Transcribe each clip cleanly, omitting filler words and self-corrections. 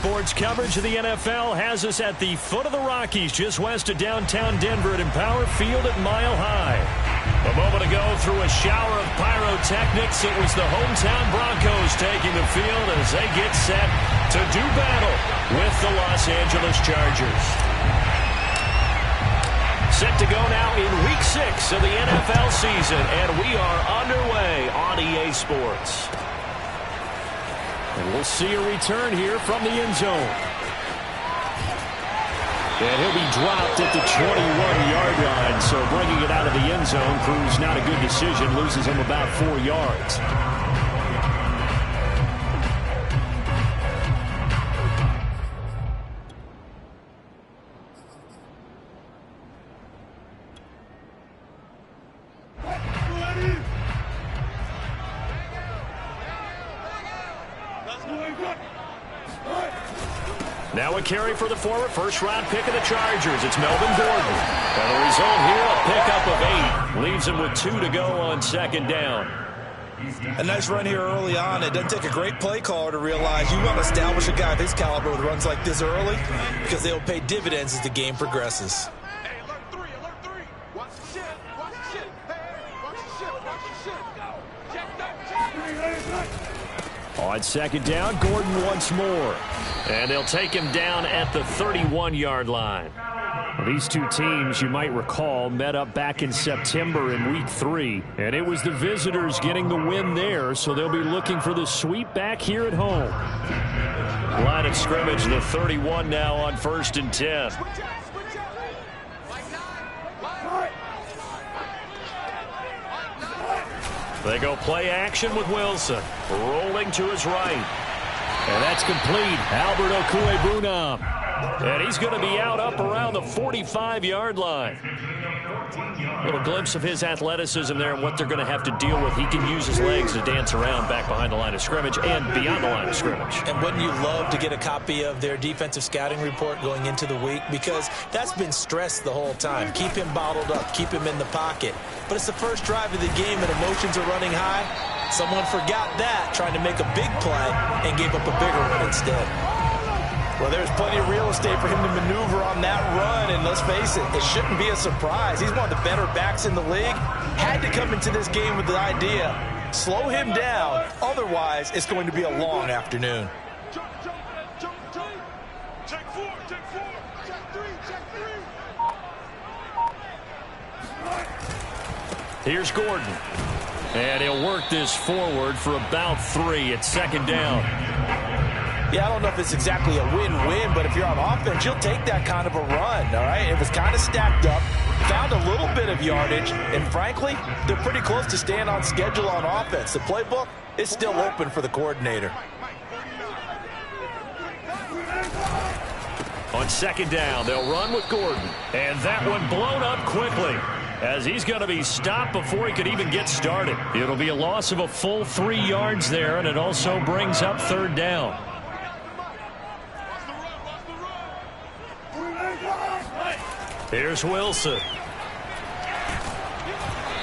Sports coverage of the NFL has us at the foot of the Rockies, just west of downtown Denver at Empower Field at Mile High. A moment ago, through a shower of pyrotechnics, it was the hometown Broncos taking the field as they get set to do battle with the Los Angeles Chargers. Set to go now in Week 6 of the NFL season, and we are underway on EA Sports. And we'll see a return here from the end zone. And he'll be dropped at the 21-yard line, so bringing it out of the end zone proves not a good decision, loses him about 4 yards. Now a carry for the former first-round pick of the Chargers. It's Melvin Gordon. And the result here, a pickup of 8. Leaves him with 2 to go on second down. A nice run here early on. It doesn't take a great play caller to realize you want to establish a guy of his caliber with runs like this early because they will pay dividends as the game progresses. Hey, alert 3, alert 3. Watch the shit, watch the shit. Hey, watch the shit, watch the shit. Go. Check that, check. On second down, Gordon once more. And they'll take him down at the 31-yard line. These two teams, you might recall, met up back in September in Week 3. And it was the visitors getting the win there, so they'll be looking for the sweep back here at home. Line of scrimmage, the 31 now on 1st and 10. They go play action with Wilson. Rolling to his right. And that's complete. Albert Okwuegbunam. And he's going to be out up around the 45-yard line. A little glimpse of his athleticism there and what they're going to have to deal with. He can use his legs to dance around back behind the line of scrimmage and beyond the line of scrimmage. And wouldn't you love to get a copy of their defensive scouting report going into the week? Because that's been stressed the whole time. Keep him bottled up. Keep him in the pocket. But it's the first drive of the game and emotions are running high. Someone forgot that, trying to make a big play, and gave up a bigger one instead. Well, there's plenty of real estate for him to maneuver on that run, and let's face it, it shouldn't be a surprise. He's one of the better backs in the league. Had to come into this game with the idea, slow him down, otherwise it's going to be a long afternoon. Jump, jump, jump, jump. Check 4, check 4. Check 3, check 3. Here's Gordon. And he'll work this forward for about 3 at second down. Yeah, I don't know if it's exactly a win-win, but if you're on offense, you'll take that kind of a run, all right? It was kind of stacked up, found a little bit of yardage, and frankly, they're pretty close to staying on schedule on offense. The playbook is still open for the coordinator. On second down, they'll run with Gordon. And that one blown up quickly, as he's going to be stopped before he could even get started. It'll be a loss of a full 3 yards there, and it also brings up third down. Here's Wilson.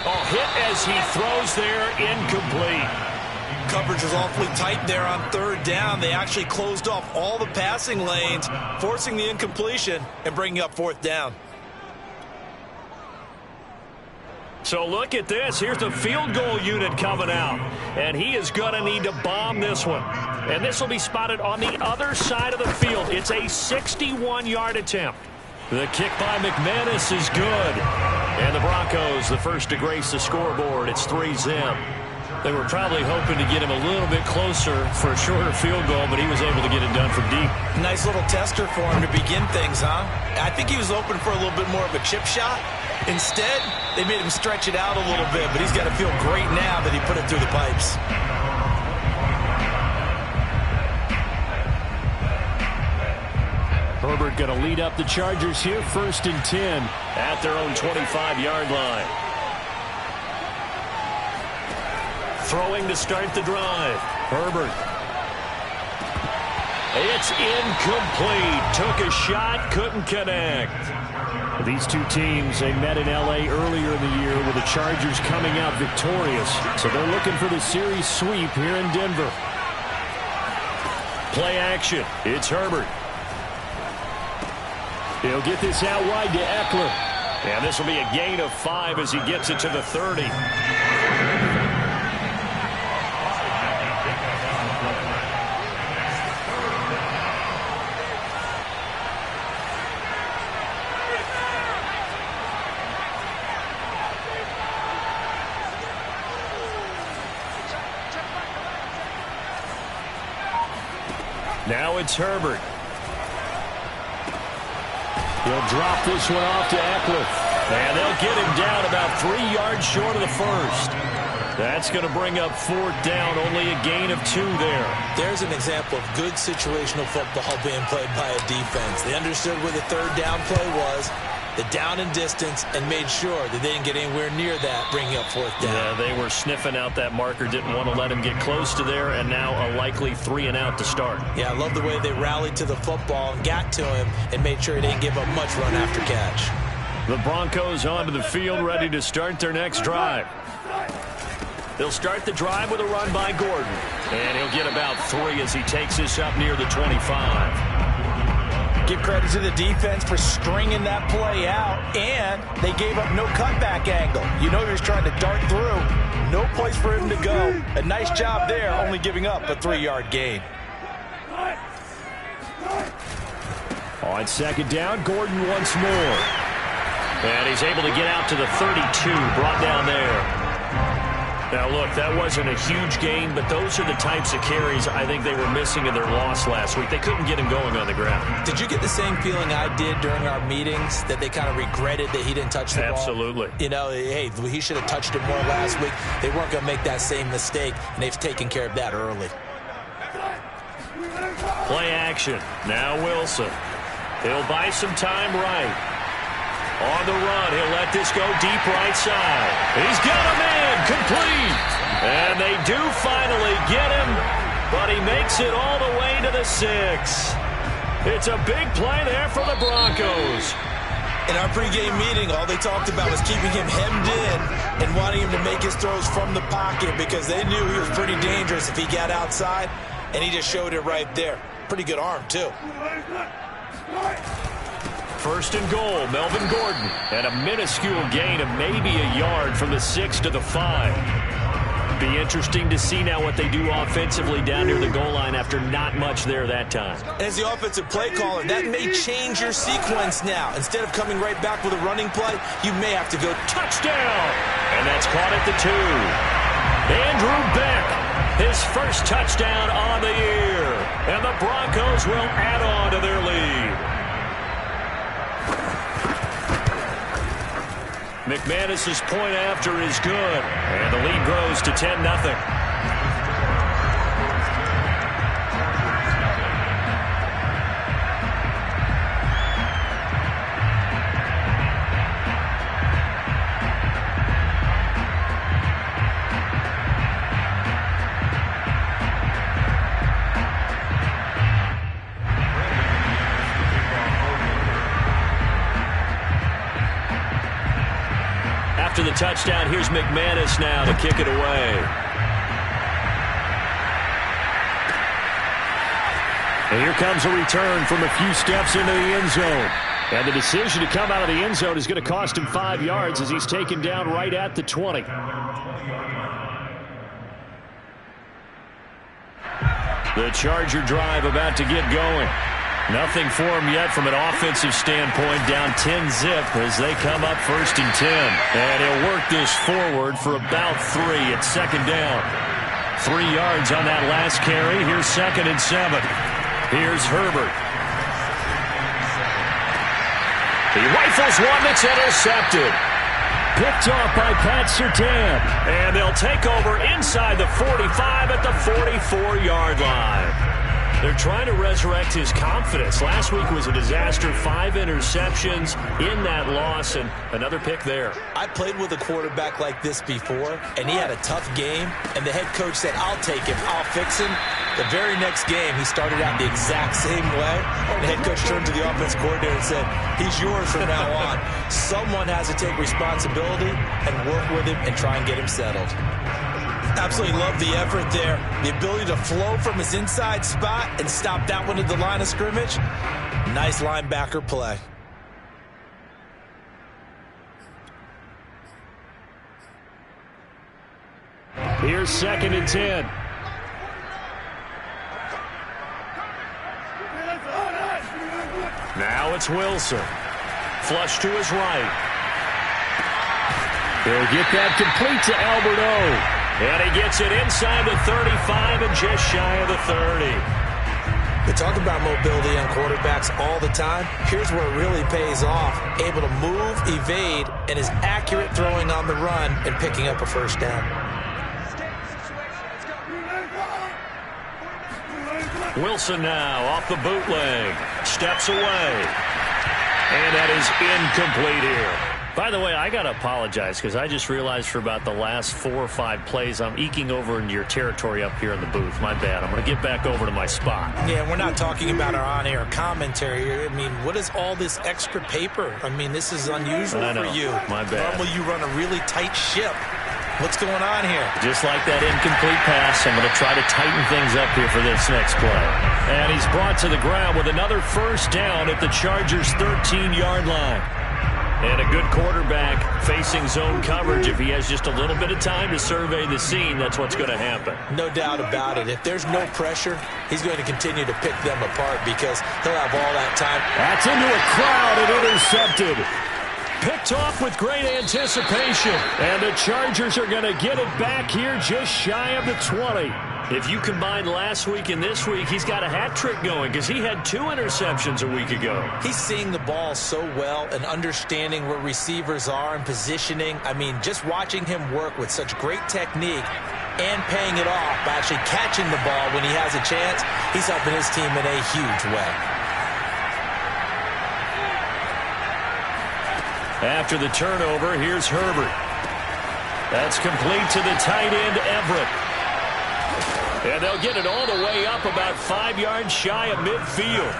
Oh, hit as he throws there, incomplete. Coverage was awfully tight there on third down. They actually closed off all the passing lanes, forcing the incompletion and bringing up fourth down. So look at this. Here's the field goal unit coming out. And he is going to need to bomb this one. And this will be spotted on the other side of the field. It's a 61-yard attempt. The kick by McManus is good. And the Broncos, the first to grace the scoreboard. It's 3-zip. They were probably hoping to get him a little bit closer for a shorter field goal, but he was able to get it done from deep. Nice little tester for him to begin things, huh? I think he was open for a little bit more of a chip shot. Instead, they made him stretch it out a little bit, but he's got to feel great now that he put it through the pipes. Herbert going to lead up the Chargers here, 1st and 10 at their own 25-yard line. Throwing to start the drive. Herbert. It's incomplete. Took a shot, couldn't connect. These two teams, they met in L.A. earlier in the year with the Chargers coming out victorious. So they're looking for the series sweep here in Denver. Play action. It's Herbert. He'll get this out wide to Eckler. And this will be a gain of 5 as he gets it to the 30. Now it's Herbert. He'll drop this one off to Eckler. And they'll get him down about 3 yards short of the first. That's going to bring up 4th down, only a gain of 2 there. There's an example of good situational football being played by a defense. They understood where the 3rd down play was, the down and distance, and made sure that they didn't get anywhere near that, bringing up 4th down. Yeah, they were sniffing out that marker, didn't want to let him get close to there, and now a likely 3 and out to start. Yeah, I love the way they rallied to the football and got to him and made sure he didn't give up much run after catch. The Broncos onto the field, ready to start their next drive. They'll start the drive with a run by Gordon, and he'll get about 3 as he takes this up near the 25. Give credit to the defense for stringing that play out, and they gave up no cutback angle. You know he was trying to dart through. No place for him to go. A nice job there, only giving up a 3-yard gain. On 2nd down, Gordon once more. And he's able to get out to the 32, brought down there. Now, look, that wasn't a huge gain, but those are the types of carries I think they were missing in their loss last week. They couldn't get him going on the ground. Did you get the same feeling I did during our meetings, that they kind of regretted that he didn't touch the ball? Absolutely. You know, hey, he should have touched it more last week. They weren't going to make that same mistake, and they've taken care of that early. Play action. Now Wilson. He'll buy some time right. On the run, he'll let this go deep right side. He's got a man complete. And they do finally get him, but he makes it all the way to the 6. It's a big play there for the Broncos. In our pregame meeting, all they talked about was keeping him hemmed in and wanting him to make his throws from the pocket because they knew he was pretty dangerous if he got outside, and he just showed it right there. Pretty good arm, too. 1st and goal, Melvin Gordon, and a minuscule gain of maybe a yard from the 6 to the 5. Be interesting to see now what they do offensively down near the goal line after not much there that time. As the offensive play caller, that may change your sequence now. Instead of coming right back with a running play, you may have to go touchdown. And that's caught at the 2. Andrew Beck, his first touchdown on the year. And the Broncos will add on to their lead. McManus's point after is good, and the lead grows to 10-0. After the touchdown, here's McManus now to kick it away. And here comes a return from a few steps into the end zone. And the decision to come out of the end zone is going to cost him 5 yards as he's taken down right at the 20. The Charger drive about to get going. Nothing for him yet from an offensive standpoint, down 10-zip as they come up 1st and 10. And he'll work this forward for about 3 at 2nd down. 3 yards on that last carry. Here's 2nd and 7. Here's Herbert. He rifles one that's intercepted. Picked off by Pat Surtain. And they'll take over inside the 45 at the 44-yard line. They're trying to resurrect his confidence. Last week was a disaster. 5 interceptions in that loss, and another pick there. I played with a quarterback like this before, and he had a tough game, and the head coach said, I'll take him, I'll fix him. The very next game, he started out the exact same way. The head coach turned to the offense coordinator and said, he's yours from now on. Someone has to take responsibility and work with him and try and get him settled. Absolutely love the effort there. The ability to flow from his inside spot and stop that one at the line of scrimmage. Nice linebacker play. Here's 2nd and 10. Now it's Wilson. Flush to his right. He'll get that complete to Albert O. And he gets it inside the 35 and just shy of the 30. We talk about mobility on quarterbacks all the time. Here's where it really pays off. Able to move, evade, and is accurate throwing on the run and picking up a first down. Wilson now off the bootleg. Steps away. And that is incomplete here. By the way, I got to apologize because I just realized for about the last 4 or 5 plays, I'm eking over into your territory up here in the booth. My bad. I'm going to get back over to my spot. Yeah, we're not talking about our on-air commentary here. I mean, what is all this extra paper? I mean, this is unusual for you. My bad. Normally you run a really tight ship. What's going on here? Just like that incomplete pass, I'm going to try to tighten things up here for this next play. And he's brought to the ground with another first down at the Chargers' 13-yard line. And a good quarterback facing zone coverage. If he has just a little bit of time to survey the scene, that's what's going to happen. No doubt about it. If there's no pressure, he's going to continue to pick them apart because he'll have all that time. That's into a crowd and intercepted. Picked off with great anticipation. And the Chargers are going to get it back here just shy of the 20. If you combine last week and this week, he's got a hat trick going because he had 2 interceptions a week ago. He's seeing the ball so well and understanding where receivers are and positioning. I mean, just watching him work with such great technique and paying it off by actually catching the ball when he has a chance, he's helping his team in a huge way. After the turnover, here's Herbert. That's complete to the tight end, Everett. And they'll get it all the way up about 5 yards shy of midfield.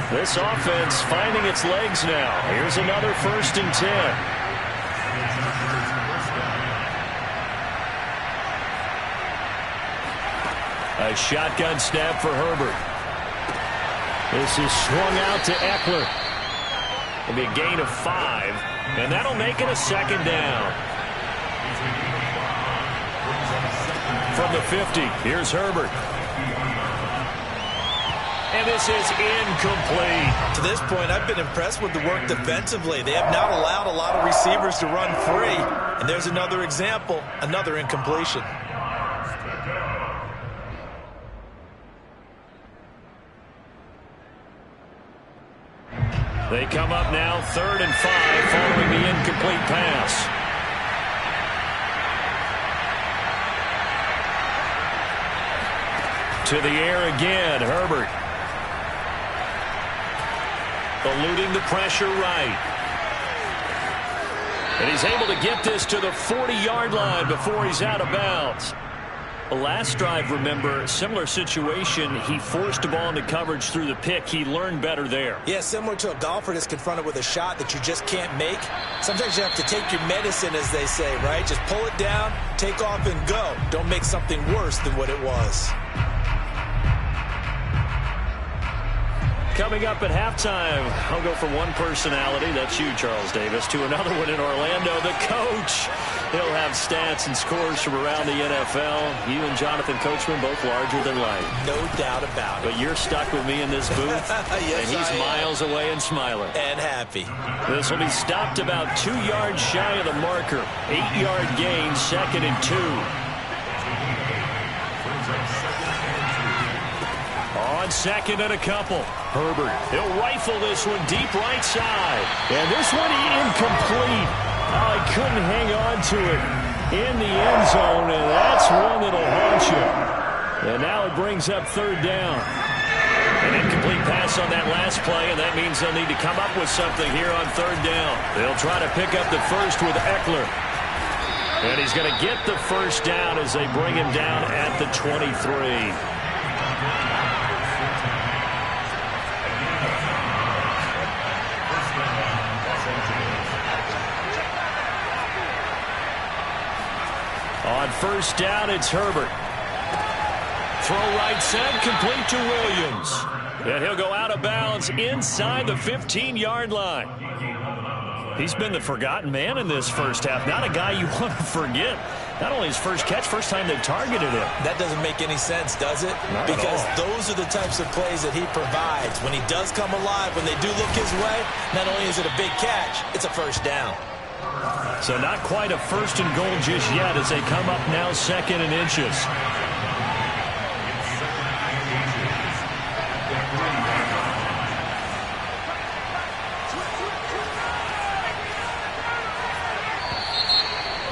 This offense finding its legs now. Here's another 1st and 10. A shotgun snap for Herbert. This is swung out to Eckler. It'll be a gain of 5, and that'll make it a 2nd down. From the 50, here's Herbert. And this is incomplete. To this point, I've been impressed with the work defensively. They have not allowed a lot of receivers to run free. And there's another example, another incompletion. They come up now 3rd and 5 following the incomplete pass. To the air again, Herbert. Eluding the pressure right. And he's able to get this to the 40-yard line before he's out of bounds. The last drive, remember, similar situation. He forced the ball into coverage through the pick. He learned better there. Yeah, similar to a golfer that's confronted with a shot that you just can't make. Sometimes you have to take your medicine, as they say, right? Just pull it down, take off, and go. Don't make something worse than what it was. Coming up at halftime, I'll go from one personality, that's you, Charles Davis, to another one in Orlando, the coach. He'll have stats and scores from around the NFL. You and Jonathan Coachman, both larger than life. No doubt about it. But you're stuck with me in this booth, yes, and he's miles away and smiling. And happy. This will be stopped about 2 yards shy of the marker. 8-yard gain, 2nd and 2. On 2nd and a couple. Herbert, he'll rifle this one deep right side. And this one incomplete. Oh, he couldn't hang on to it in the end zone, and that's one that'll haunt you. And now it brings up 3rd down. An incomplete pass on that last play, and that means they'll need to come up with something here on 3rd down. They'll try to pick up the first with Eckler. And he's going to get the first down as they bring him down at the 23. On first down, it's Herbert. Throw right side, complete to Williams. And he'll go out of bounds inside the 15-yard line. He's been the forgotten man in this first half. Not a guy you want to forget. Not only his first catch, first time they've targeted him. That doesn't make any sense, does it? Not because at all. Those are the types of plays that he provides. When he does come alive, when they do look his way, not only is it a big catch, it's a first down. So not quite a first and goal just yet as they come up now 2nd and inches.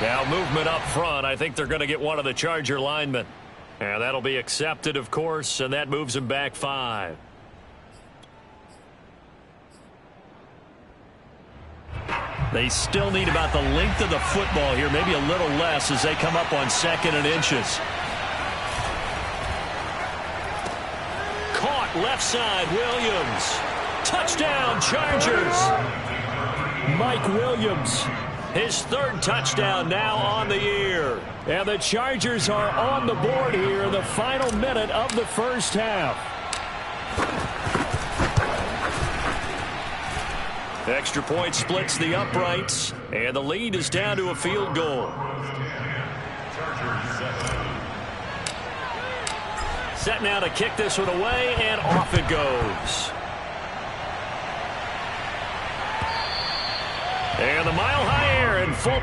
Now movement up front. I think they're going to get one of the Charger linemen. And that'll be accepted, of course, and that moves them back 5. They still need about the length of the football here, maybe a little less as they come up on 2nd and inches. Caught left side, Williams. Touchdown, Chargers. Mike Williams. His 3rd touchdown now on the year. And the Chargers are on the board here in the final minute of the first half. Extra point splits the uprights, and the lead is down to a field goal. Set now to kick this one away, and off it goes. And the mile high air in full.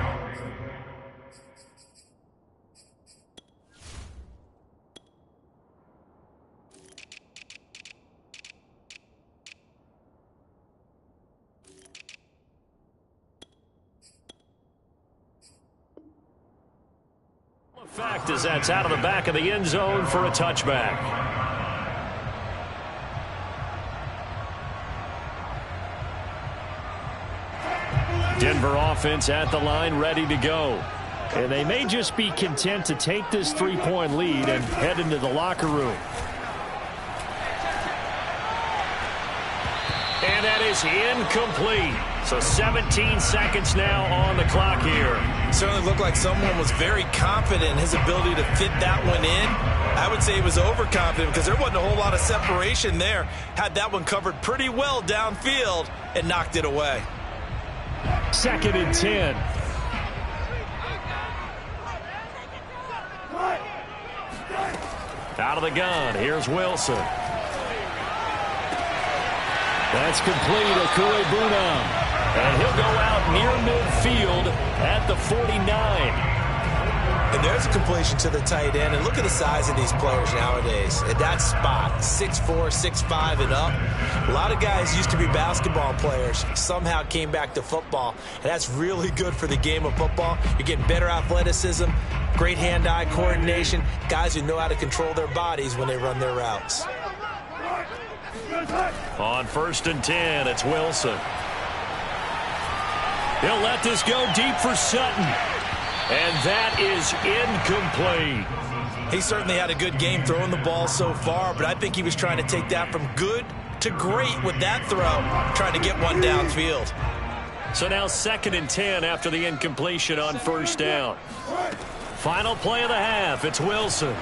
Fact is that's out of the back of the end zone for a touchback. Denver offense at the line, ready to go. And they may just be content to take this 3-point lead and head into the locker room. And that is incomplete. So 17 seconds now on the clock here. Certainly looked like someone was very confident in his ability to fit that one in. I would say he was overconfident because there wasn't a whole lot of separation there. Had that one covered pretty well downfield and knocked it away. 2nd and 10. Out of the gun. Here's Wilson. That's complete. Okuegbunam. And he'll go out near midfield at the 49. And there's a completion to the tight end. And look at the size of these players nowadays. At that spot, 6'4", 6'5", and up. A lot of guys used to be basketball players. Somehow came back to football. And that's really good for the game of football. You're getting better athleticism, great hand-eye coordination. Guys who know how to control their bodies when they run their routes. On 1st and 10, it's Wilson. He'll let this go deep for Sutton. And that is incomplete. He certainly had a good game throwing the ball so far, but I think he was trying to take that from good to great with that throw, trying to get one downfield. So now 2nd and 10 after the incompletion on 1st down. Final play of the half, it's Wilson.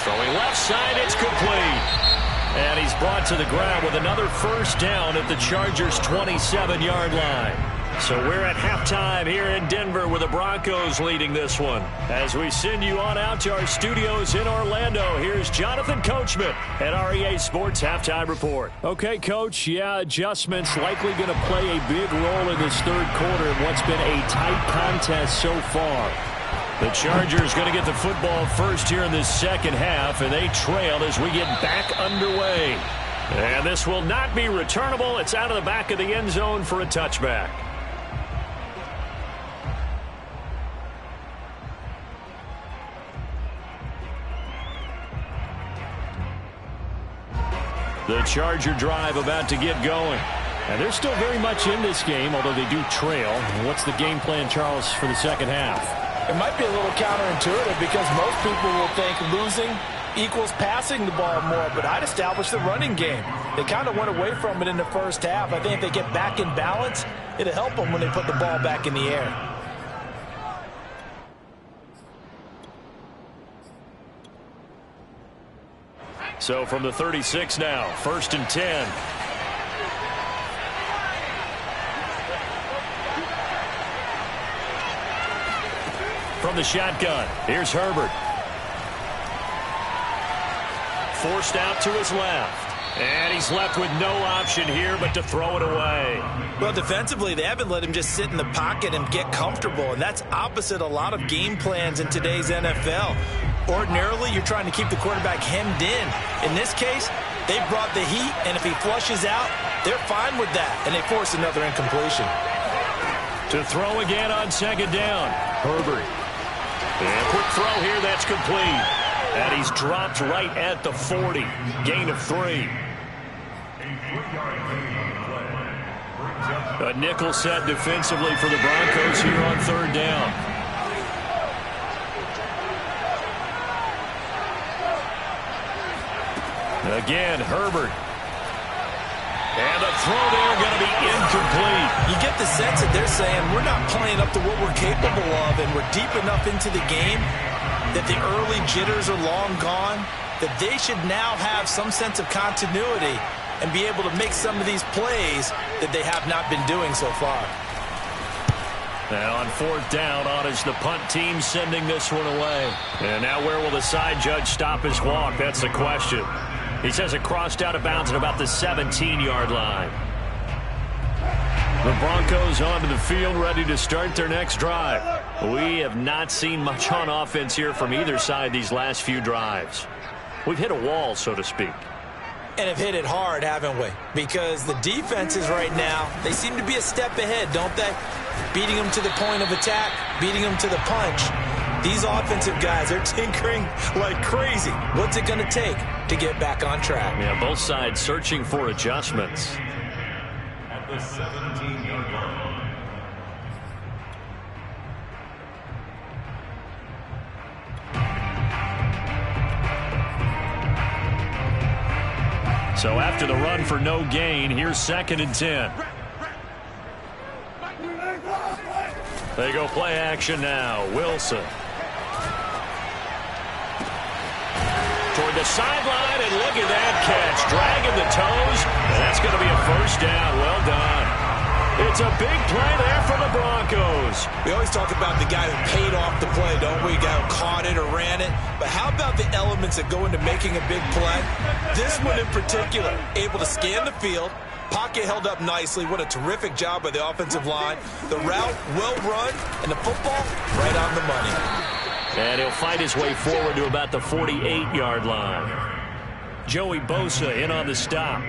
Throwing left side, it's complete. And he's brought to the ground with another 1st down at the Chargers' 27-yard line. So we're at halftime here in Denver with the Broncos leading this one. As we send you on out to our studios in Orlando, here's Jonathan Coachman at REA Sports Halftime Report. Okay, Coach, adjustments likely going to play a big role in this 3rd quarter in what's been a tight contest so far. The Chargers going to get the football first here in this 2nd half, and they trail as we get back underway. And this will not be returnable. It's out of the back of the end zone for a touchback. The Charger drive about to get going. And they're still very much in this game, although they do trail. What's the game plan, Charles, for the 2nd half? It might be a little counterintuitive because most people will think losing equals passing the ball more, but I'd establish the running game. They kind of went away from it in the first half. I think if they get back in balance, it'll help them when they put the ball back in the air. So from the 36 now, 1st and 10. From the shotgun, here's Herbert. Forced out to his left. And he's left with no option here but to throw it away. Well, defensively, they haven't let him just sit in the pocket and get comfortable, and that's opposite a lot of game plans in today's NFL. Ordinarily, you're trying to keep the quarterback hemmed in. In this case, they brought the heat, and if he flushes out, they're fine with that, and they force another incompletion. To throw again on 2nd down, Herbert. And quick throw here, that's complete. And he's dropped right at the 40. Gain of 3. A nickel set defensively for the Broncos here on 3rd down. Again, Herbert. And the throw there going to be incomplete. You get the sense that they're saying we're not playing up to what we're capable of, and we're deep enough into the game that the early jitters are long gone, that they should now have some sense of continuity and be able to make some of these plays that they have not been doing so far. Now on 4th down, on is the punt team sending this one away. And now where will the side judge stop his walk? That's the question. He says it crossed out of bounds at about the 17-yard line. The Broncos onto the field, ready to start their next drive. We have not seen much on offense here from either side these last few drives. We've hit a wall, so to speak. And have hit it hard, haven't we? Because the defenses right now, they seem to be a step ahead, don't they? Beating them to the point of attack, beating them to the punch. These offensive guys are tinkering like crazy. What's it going to take to get back on track? Yeah, both sides searching for adjustments. At the 17-yard line. So after the run for no gain, here's 2nd and 10. They go play action now. Wilson. Toward the sideline, and look at that catch. Dragging the toes, and that's going to be a 1st down. Well done. It's a big play there for the Broncos. We always talk about the guy who paid off the play, don't we? The guy who caught it or ran it. But how about the elements that go into making a big play? This one in particular, able to scan the field, pocket held up nicely. What a terrific job by the offensive line. The route, well run, and the football, right on the money. And he'll fight his way forward to about the 48-yard line. Joey Bosa in on the stop.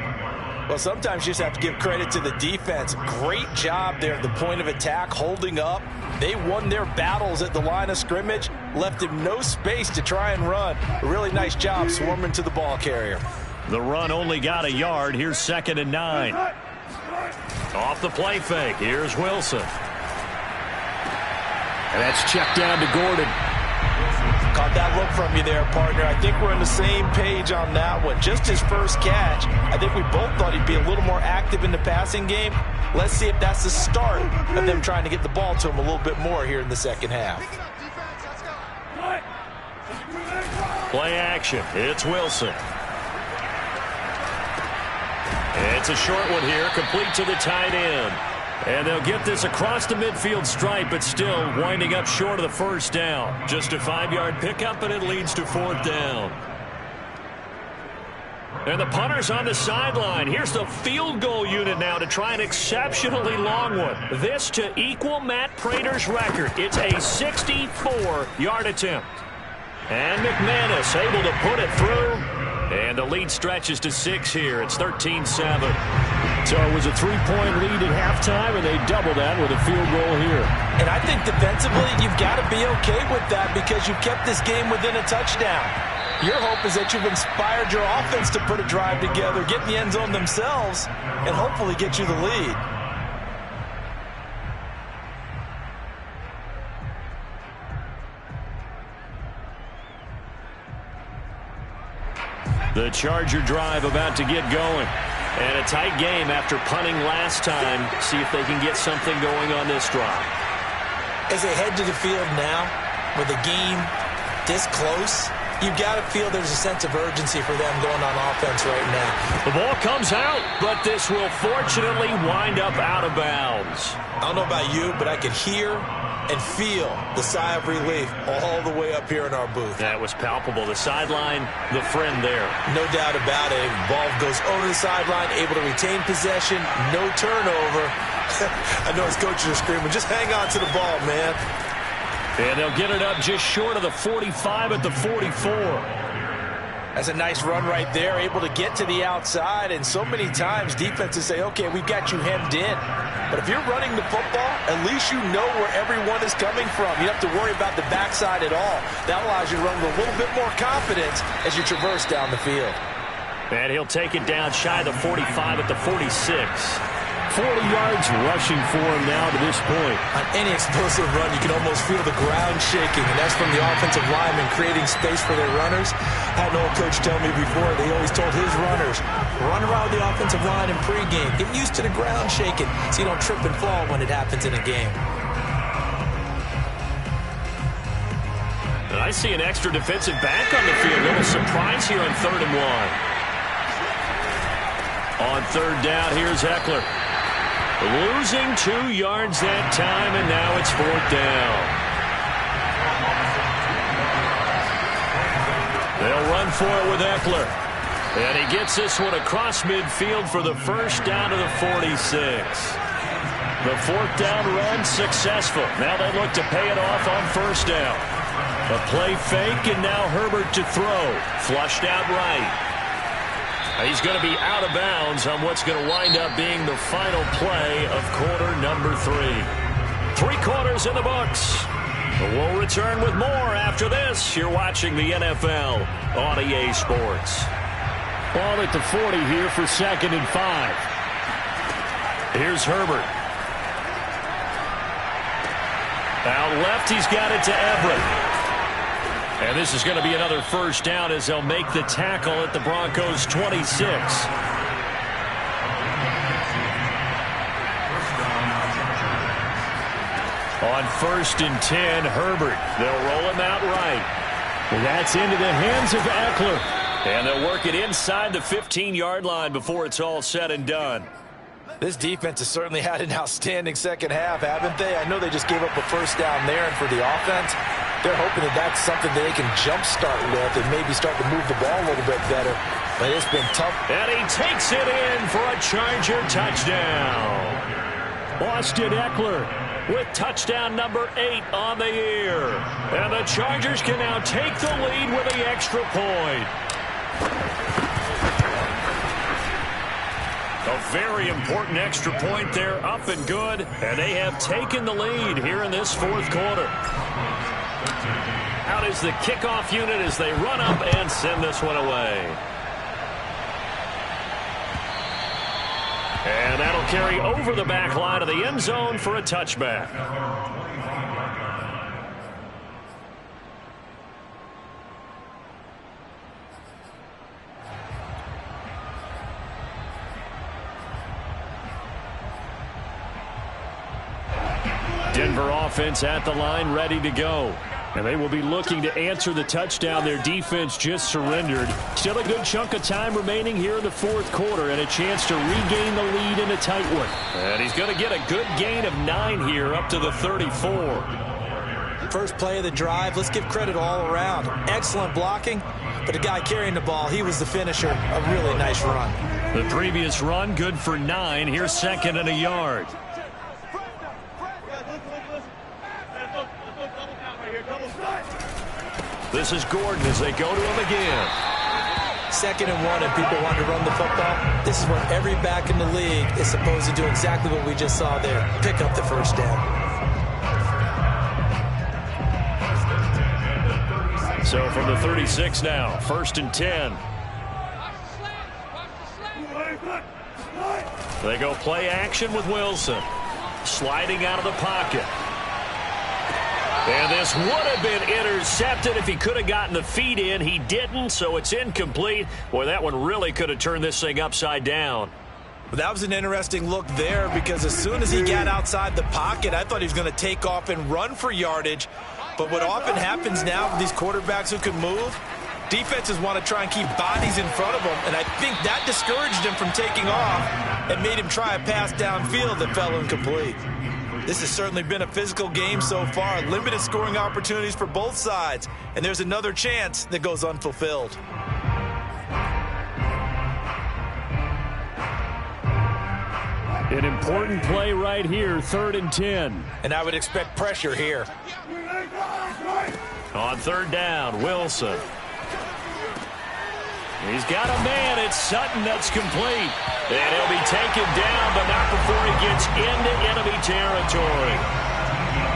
Well, sometimes you just have to give credit to the defense. Great job there at the point of attack, holding up. They won their battles at the line of scrimmage, left him no space to try and run. A really nice job swarming to the ball carrier. The run only got a yard. Here's 2nd and 9. Off the play fake. Here's Wilson. And that's checked down to Gordon. Caught that look from you there, partner. I think we're on the same page on that one. Just his first catch. I think we both thought he'd be a little more active in the passing game. Let's see if that's the start of them trying to get the ball to him a little bit more here in the second half. Play action. It's Wilson. It's a short one here, complete to the tight end. And they'll get this across the midfield stripe, but still winding up short of the 1st down. Just a 5-yard pickup, and it leads to 4th down. And the punter's on the sideline. Here's the field goal unit now to try an exceptionally long one. This to equal Matt Prater's record. It's a 64-yard attempt. And McManus able to put it through. And the lead stretches to 6 here. It's 13-7. So it was a 3-point lead at halftime, and they double that with a field goal here. And I think defensively, you've got to be okay with that because you've kept this game within a touchdown. Your hope is that you've inspired your offense to put a drive together, get in the end zone themselves, and hopefully get you the lead. The Charger drive about to get going. And a tight game after punting last time. See if they can get something going on this drive. As they head to the field now, with the game this close, You've got to feel there's a sense of urgency for them going on offense right now. The ball comes out, but this will fortunately wind up out of bounds. I don't know about you, but I could hear and feel the sigh of relief all the way up here in our booth. That was palpable. The sideline, the friend there. No doubt about it. Ball goes over the sideline, able to retain possession, no turnover. I know his coaches are screaming, just hang on to the ball, man. And they'll get it up just short of the 45 at the 44. That's a nice run right there, able to get to the outside. And so many times defenses say, okay, we've got you hemmed in. But if you're running the football, at least you know where everyone is coming from. You don't have to worry about the backside at all. That allows you to run with a little bit more confidence as you traverse down the field. And he'll take it down shy of the 45 at the 46. 40 yards rushing for him now to this point. On any explosive run, you can almost feel the ground shaking, and that's from the offensive linemen creating space for their runners. I had an old coach tell me before, they always told his runners, run around the offensive line in pregame. Get used to the ground shaking so you don't trip and fall when it happens in a game. And I see an extra defensive back on the field. A little surprise here on 3rd and 1. On 3rd down, here's Ekeler. Losing 2 yards that time, and now it's 4th down. They'll run for it with Ekeler. And he gets this one across midfield for the first down to the 46. The 4th down run successful. Now they look to pay it off on 1st down. A play fake, and now Herbert to throw. Flushed out right. He's going to be out of bounds on what's going to wind up being the final play of quarter number 3. 3 quarters in the books. We'll return with more after this. You're watching the NFL on EA Sports. Ball at the 40 here for 2nd and 5. Here's Herbert. Out left, he's got it to Everett. And this is going to be another 1st down as they'll make the tackle at the Broncos' 26. On 1st and 10, Herbert. They'll roll him out right. Well, that's into the hands of Ekeler. And they'll work it inside the 15-yard line before it's all said and done. This defense has certainly had an outstanding second half, haven't they? I know they just gave up a 1st down there, and for the offense, they're hoping that that's something that they can jumpstart with and maybe start to move the ball a little bit better. But it's been tough. And he takes it in for a Charger touchdown. Austin Ekeler with touchdown number 8 on the year. And the Chargers can now take the lead with the extra point. A very important extra point there, up and good. And they have taken the lead here in this 4th quarter. Out is the kickoff unit as they run up and send this one away. And that'll carry over the back line of the end zone for a touchback. Denver offense at the line, ready to go. And they will be looking to answer the touchdown their defense just surrendered. Still a good chunk of time remaining here in the 4th quarter and a chance to regain the lead in a tight one. And he's going to get a good gain of 9 here up to the 34. First play of the drive, let's give credit all around. Excellent blocking, but the guy carrying the ball, he was the finisher. A really nice run. The previous run good for 9. Here's 2nd and a yard. This is Gordon as they go to him again. 2nd and 1 and people want to run the football. This is when every back in the league is supposed to do exactly what we just saw there. Pick up the 1st down. So from the 36 now, 1st and 10. They go play action with Wilson. Sliding out of the pocket. And this would have been intercepted if he could have gotten the feet in. He didn't, so it's incomplete. Boy, that one really could have turned this thing upside down. That was an interesting look there because as soon as he got outside the pocket, I thought he was going to take off and run for yardage. But what often happens now with these quarterbacks who can move, Defenses want to try and keep bodies in front of him, and I think that discouraged him from taking off and made him try a pass downfield that fell incomplete. This has certainly been a physical game so far. Limited scoring opportunities for both sides, and there's another chance that goes unfulfilled. An important play right here, 3rd and 10. And I would expect pressure here. On 3rd down, Wilson. He's got a man. It's Sutton that's complete. And he'll be taken down, but not before he gets into enemy territory.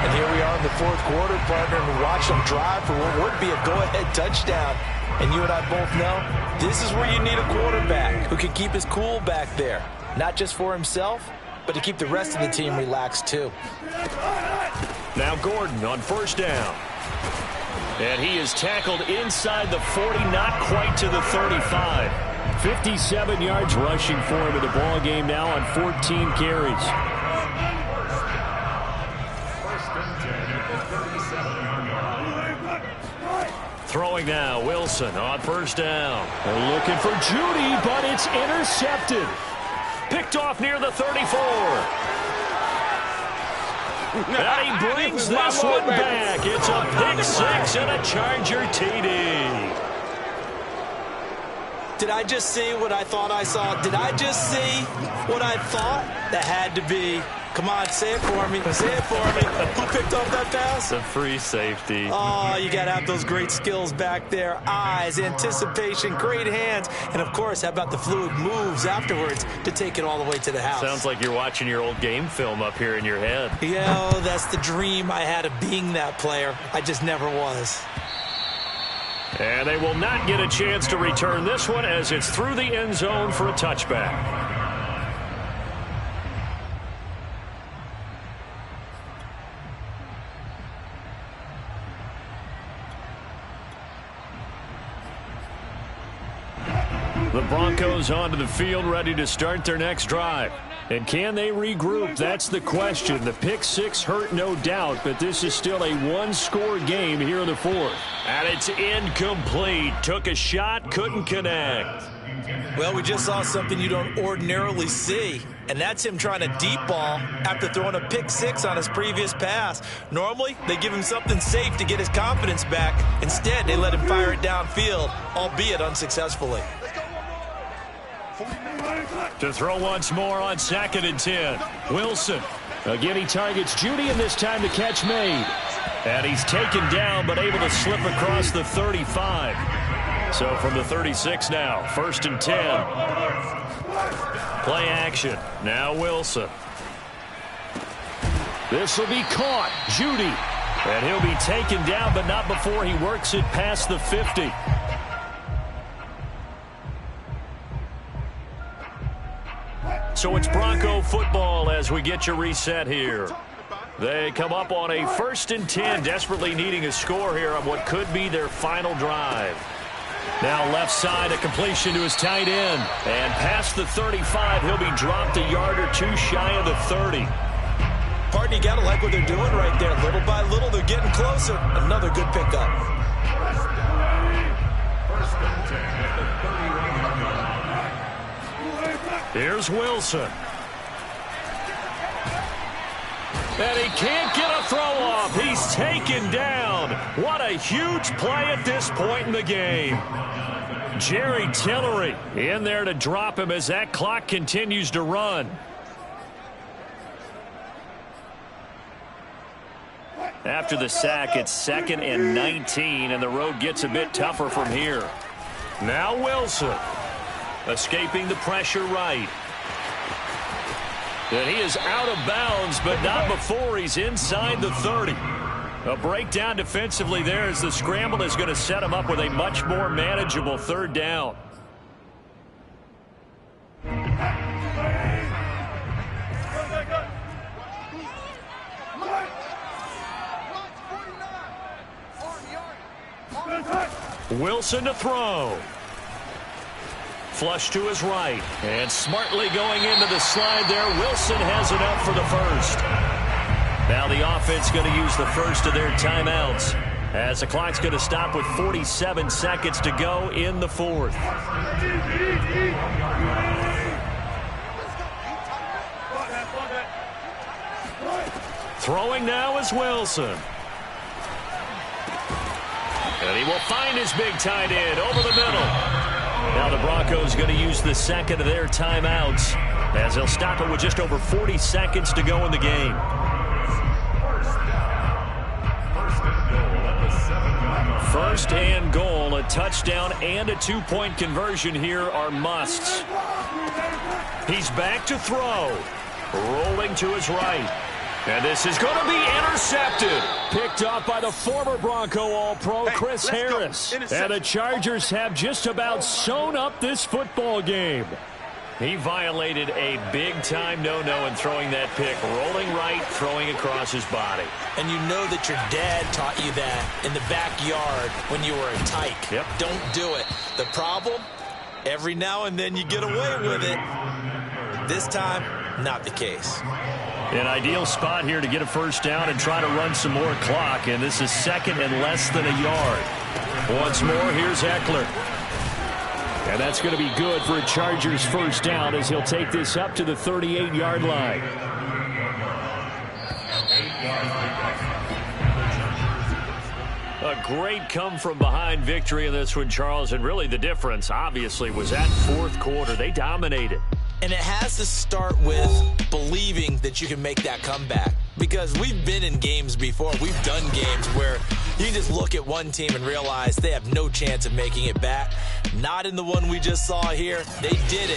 And here we are in the 4th quarter, partner, and watch them drive for what would be a go-ahead touchdown. And you and I both know this is where you need a quarterback who can keep his cool back there. Not just for himself, but to keep the rest of the team relaxed too. Now Gordon on 1st down. And he is tackled inside the 40, not quite to the 35. 57 yards rushing for him in the ball game now on 14 carries. Throwing now, Wilson on 1st down. They're looking for Judy, but it's intercepted. Picked off near the 34. And he brings this one back. It's a pick 6 and a Charger TD. Did I just see what I thought I saw? Did I just see what I thought? That had to be. Come on, say it for me. Say it for me. Who picked up that pass? The free safety. Oh, you got to have those great skills back there. Eyes, anticipation, great hands. And, of course, how about the fluid moves afterwards to take it all the way to the house? Sounds like you're watching your old game film up here in your head. Yeah, that's the dream I had of being that player. I just never was. And they will not get a chance to return this one as it's through the end zone for a touchback. The Broncos onto the field, ready to start their next drive. And can they regroup? That's the question. The pick 6 hurt, no doubt, but this is still a one-score game here in the 4th. And it's incomplete. Took a shot, couldn't connect. Well, we just saw something you don't ordinarily see, and that's him trying to deep ball after throwing a pick 6 on his previous pass. Normally, they give him something safe to get his confidence back. Instead, they let him fire it downfield, albeit unsuccessfully. To throw once more on 2nd and 10. Wilson. Again, he targets Judy, and this time the catch made. And he's taken down, but able to slip across the 35. So from the 36 now, 1st and 10. Play action. Now Wilson. This will be caught. Judy. And he'll be taken down, but not before he works it past the 50. So it's Bronco football as we get you reset here. They come up on a 1st and 10, desperately needing a score here on what could be their final drive. Now left side, a completion to his tight end. And past the 35, he'll be dropped a yard or 2 shy of the 30. Pardon, you got to like what they're doing right there. Little by little, they're getting closer. Another good pickup. Here's Wilson. And he can't get a throw off. He's taken down. What a huge play at this point in the game. Jerry Tillery in there to drop him as that clock continues to run. After the sack, it's 2nd and 19, and the road gets a bit tougher from here. Now Wilson. Escaping the pressure right. And he is out of bounds, but not before he's inside the 30. A breakdown defensively there as the scramble is going to set him up with a much more manageable 3rd down. Wilson to throw. Flush to his right. And smartly going into the slide there. Wilson has it up for the 1st. Now the offense going to use the first of their timeouts. as the clock's going to stop with 47 seconds to go in the fourth. Throwing now is Wilson. And he will find his big tight end over the middle. Now the Broncos going to use the second of their timeouts as they'll stop it with just over 40 seconds to go in the game. First and goal, a touchdown and a two-point conversion here are musts. He's back to throw. Rolling to his right. And this is going to be intercepted. Picked off by the former Bronco All-Pro, Chris Harris. And the Chargers have just about sewn up this football game. He violated a big-time no-no in throwing that pick. Rolling right, throwing across his body. And you know that your dad taught you that in the backyard when you were a tyke. Yep. Don't do it. The problem, every now and then you get away with it. This time, not the case. An ideal spot here to get a first down and try to run some more clock. And this is second and less than a yard. Once more, here's Eckler. And that's going to be good for a Chargers first down as he'll take this up to the 38-yard line. A great come-from-behind victory in this one, Charles. And really the difference, obviously, was that fourth quarter. They dominated. And it has to start with believing that you can make that comeback. Because we've been in games before. We've done games where you can just look at one team and realize they have no chance of making it back. Not in the one we just saw here. They did it.